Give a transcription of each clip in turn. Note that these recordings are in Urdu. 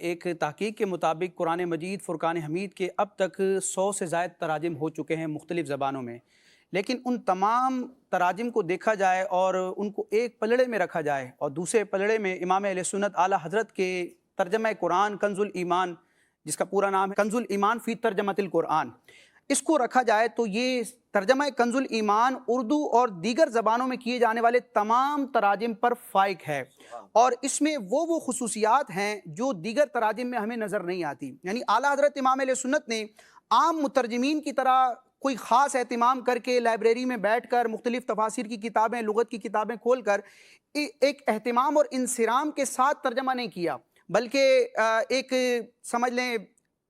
ایک تحقیق کے مطابق قرآن مجید فرقان حمید کے اب تک 100 سے زائد تراجم ہو چکے ہیں مختلف زبانوں میں، لیکن ان تمام تراجم کو دیکھا جائے اور ان کو ایک پلڑے میں رکھا جائے اور دوسرے پلڑے میں امام اہل سنت اعلیٰ حضرت کے ترجمہ قرآن کنز الایمان، جس کا پورا نام ہے کنز الایمان فی ترجمۃ القرآن، اس کو رکھا جائے تو یہ ترجمہ کنز الایمان اردو اور دیگر زبانوں میں کیے جانے والے تمام تراجم پر فائق ہے، اور اس میں وہ خصوصیات ہیں جو دیگر تراجم میں ہمیں نظر نہیں آتی۔ یعنی اعلیٰ حضرت امام علیہ سنت نے عام مترجمین کی طرح کوئی خاص اہتمام کر کے لائبریری میں بیٹھ کر مختلف تفاسیر کی کتابیں، لغت کی کتابیں کھول کر ایک اہتمام اور انصرام کے ساتھ ترجمہ نہیں کیا، بلکہ ایک سمجھ لیں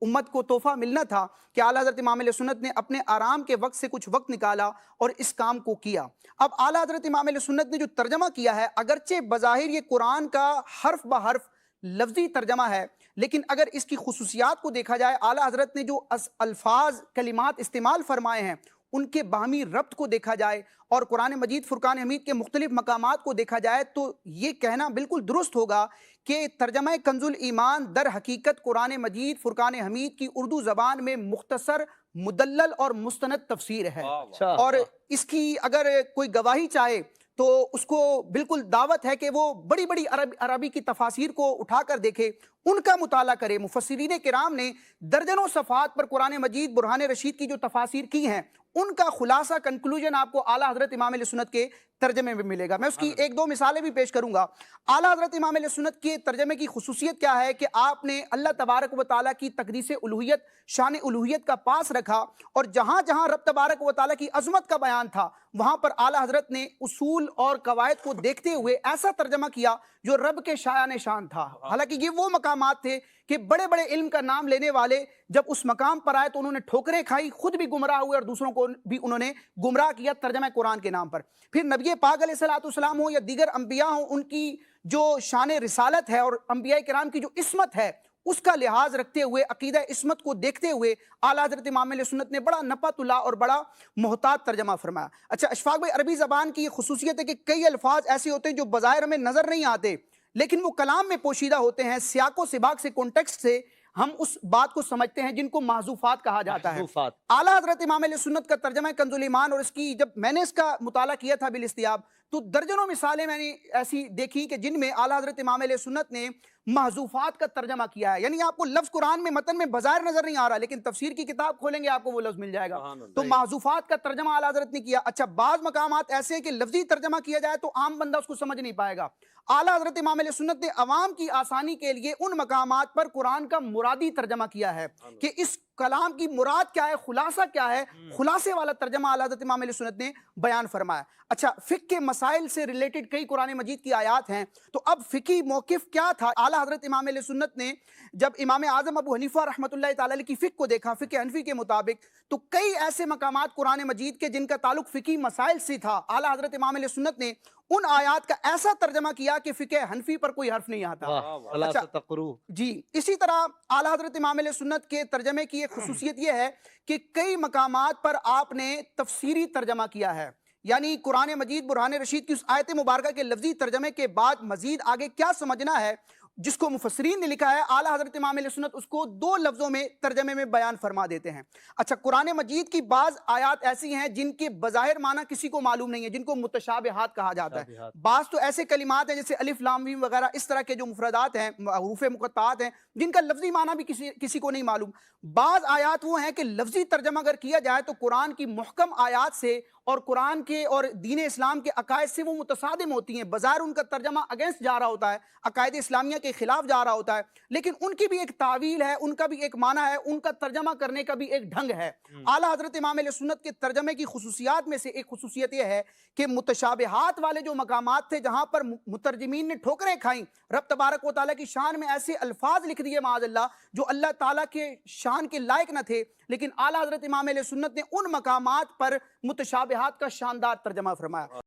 امت کو تحفہ ملنا تھا کہ اعلیٰ حضرت امام علیہ سنت نے اپنے آرام کے وقت سے کچھ وقت نکالا اور اس کام کو کیا۔ اب اعلیٰ حضرت امام علیہ سنت نے جو ترجمہ کیا ہے، اگرچہ بظاہر یہ قرآن کا حرف بہ حرف لفظی ترجمہ ہے، لیکن اگر اس کی خصوصیات کو دیکھا جائے، اعلیٰ حضرت نے جو الفاظ کلمات استعمال فرمائے ہیں ان کے باہمی ربط کو دیکھا جائے اور قرآن مجید فرقان حمید کے مختلف مقامات کو دیکھا جائے تو یہ کہنا بالکل درست ہوگا کہ ترجمہ کنز الایمان در حقیقت قرآن مجید فرقان حمید کی اردو زبان میں مختصر، مدلل اور مستند تفسیر ہے، اور اس کی اگر کوئی گواہی چاہے تو اس کو بالکل دعوت ہے کہ وہ بڑی بڑی عربی کی تفاسیر کو اٹھا کر دیکھے، ان کا مطالعہ کرے۔ مفسرین کرام نے درجنوں صفحات پر قرآن مجید برہان رشید کی جو تفاسیر کی ہیں ان کا خلاصہ کنکلوژن آپ کو اعلیٰ حضرت امام علیہ سنت کے ترجمے میں ملے گا۔ میں اس کی ایک دو مثالیں بھی پیش کروں گا۔ اعلیٰ حضرت امام علیہ سنت کے ترجمے کی خصوصیت کیا ہے کہ آپ نے اللہ تبارک و تعالیٰ کی تقدیس الوہیت، شان الوہیت کا پاس رکھا، اور جہاں جہاں رب تبارک و تعالیٰ کی عظمت کا بیان تھا وہاں پر اعلیٰ حضرت نے اصول اور قواعد کو دیکھتے ہوئے ایسا ترجمہ کیا جو رب کے شایان شان تھا۔ حالانکہ یہ وہ مقامات تھے کہ بڑے بڑے علم کا نام لینے والے جب اس مقام پر آئے تو انہوں نے ٹھوکریں کھائی، خود بھی گمراہ ہوئے اور دوسروں کو بھی انہوں نے گمراہ کیا ترجمہ قرآن کے نام پر۔ پھر نبی پاک علیہ السلام ہو یا دیگر انبیاء ہوں، ان کی جو شان رسالت ہے اور انبیاء کرام کی جو عصمت ہے اس کا لحاظ رکھتے ہوئے، عقیدہ عصمت کو دیکھتے ہوئے اعلیٰ حضرت امام علیہ سنت نے بڑا نپت اللہ اور بڑا محتاط ترجمہ فرمایا۔ اچھا اشفاق بھائی، عربی زبان کی یہ خصوصیت ہے کہ کئی الفاظ ایسے ہوتے ہیں جو بظاہر ہمیں نظر نہیں آتے لیکن وہ کلام میں پوشیدہ ہوتے ہیں، سیاق و سباق سے، کانٹیکسٹ سے ہم اس بات کو سمجھتے ہیں جن کو محذوفات کہا جاتا ہے۔ اعلیٰ حضرت امام علیہ سنت کا ترجمہ کنز الایمان، اور اس کی جب میں نے اس کا مطالعہ کیا تھا بالاستیاب تو درجنوں مثالیں میں نے ایسی دیکھی کہ جن میں اعلیٰ حضرت امام علیہ سنت نے محذوفات کا ترجمہ کیا ہے۔ یعنی آپ کو لفظ قرآن میں متن میں بظاہر نظر نہیں آ رہا لیکن تفسیر کی کتاب کھولیں گے آپ کو وہ لفظ مل جائے گا، تو محذوفات کا ترجمہ اعلیٰ حضرت نے کیا۔ اچھا بعض مقامات ایسے ہیں کہ لفظی ترجمہ کیا جائے تو عام بندہ اس کو سمجھ نہیں پائے گا، اعلیٰ حضرت امام علیہ سنت نے عوام کی آسانی کے لیے ان مقامات پر قرآن کا مرادی ترجمہ کیا ہے کہ اس کلام کی مراد کیا ہے، خلاصہ کیا ہے، خلاصے والا ترجمہ اعلیٰ حضرت امام علیہ سنت نے بیان فرمایا۔ اچھا فقہ کے مسائل سے ریلیٹڈ کئی قرآن مجید کی آیات ہیں، تو اب فقہی موقف کیا تھا اعلیٰ حضرت امام علیہ سنت نے جب امام اعظم ابو حنیفہ رحمۃ اللہ تعالی علیہ کی فقہ کو دیکھا، فقہ حنفی کے مطابق، تو کئی ایسے مقامات قرآن مجید کے جن کا تعلق فقہی مسائل سے تھا، اعلیٰ حضرت امام علیہ سنت نے ان آیات کا ایسا ترجمہ کیا کہ فقہ حنفی پر کوئی حرف نہیں آتا۔ اچھا جی، اسی طرح اعلیٰ حضرت امام علیہ سنت کے ترجمے کی ایک خصوصیت یہ ہے کہ کئی مقامات پر آپ نے تفسیری ترجمہ کیا ہے، یعنی قرآن مجید برہان رشید کی اس آیت مبارکہ کے لفظی ترجمے کے بعد مزید آگے کیا سمجھنا ہے جس کو مفسرین نے لکھا ہے، اعلیٰ حضرت امام علیہ سنت اس کو دو لفظوں میں ترجمے میں بیان فرما دیتے ہیں۔ اچھا قرآن مجید کی بعض آیات ایسی ہیں جن کے بظاہر معنی کسی کو معلوم نہیں ہے، جن کو متشابہات کہا جاتا ہے۔ بعض تو ایسے کلمات ہیں جیسے الف لام میم وغیرہ، اس طرح کے جو مفردات ہیں، حروف مقطعات ہیں، جن کا لفظی معنی بھی کسی کو نہیں معلوم۔ بعض آیات وہ ہیں کہ لفظی ترجمہ اگر کیا جائے تو قرآن کی محکم آیات سے اور قرآن کے اور دین اسلام کے عقائد سے وہ متصادم ہوتی ہیں، بظاہر ان کا ترجمہ اگینسٹ جا رہا ہوتا ہے، عقائد اسلامیہ کے خلاف جا رہا ہوتا ہے، لیکن ان کی بھی ایک تعویل ہے، ان کا بھی ایک معنی ہے، ان کا ترجمہ کرنے کا بھی ایک ڈھنگ ہے۔ اعلیٰ حضرت امام علیہ سنت کے ترجمے کی خصوصیات میں سے ایک خصوصیت یہ ہے کہ متشابہات والے جو مقامات تھے جہاں پر مترجمین نے ٹھوکریں کھائیں، رب تبارک و تعالیٰ کی شان میں ایسے الفاظ لکھ دیے معاذ اللہ جو اللہ تعالیٰ کے شان کے لائق نہ تھے، لیکن اعلیٰ حضرت امام علیہ سنت نے ان مقامات پر متشابہات کا شاندار ترجمہ فرمایا۔